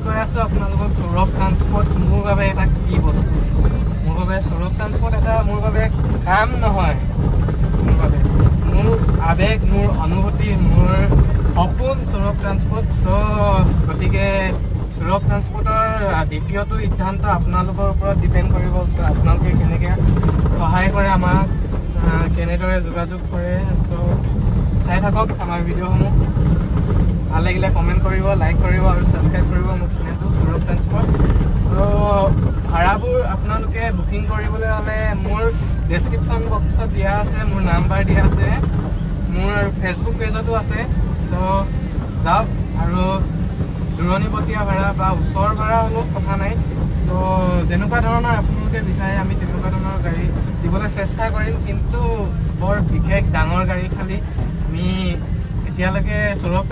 কৈ আছোঁ আপোনালোকক সৌৰভ ট্ৰান্সপৰ্ট মোৰ বাবে এটা কি বস্তু। মোৰ বাবে সৌৰভ ট্ৰান্সপৰ্ট এটা মোৰ বাবে কাম নহয়, মোৰ বাবে মোৰ আৱেগ, মোৰ অনুভূতি, মোৰ সপোন সৌৰভ ট্ৰান্সপৰ্ট। গতিকে সৌৰভ ট্ৰান্সপৰ্টৰ দ্বিতীয়টো সিদ্ধান্ত আপোনালোকৰ ওপৰত ডিপেণ্ড কৰিব। আপোনালোকে কেনেকৈ সহায় কৰে, আমাক কেনেদৰে যোগাযোগ কৰে। চাই থাকক আমাৰ ভিডিঅ'সমূহ। ভাল লাগিলে কমেণ্ট কৰিব, লাইক কৰিব আৰু ছাবস্ক্ৰাইব কৰিব মোৰ চেনেলটো সৌৰভ ট্ৰান্সপৰ্ট। ভাড়াবোৰ আপোনালোকে বুকিং কৰিবলৈ হ'লে মোৰ ডেছক্ৰিপশ্যন বক্সত দিয়া আছে, মোৰ নাম্বাৰ দিয়া আছে, মোৰ ফেচবুক পেজতো আছে। যাওক আৰু দূৰণিবতীয়া ভাড়া বা ওচৰ ভাড়া হ'লেও কথা নাই। যেনেকুৱা ধৰণৰ আপোনালোকে বিচাৰে আমি তেনেকুৱা ধৰণৰ গাড়ী দিবলৈ চেষ্টা কৰিম, কিন্তু বৰ বিশেষ ডাঙৰ গাড়ী খালি আমি এতিয়ালৈকে সৌৰভ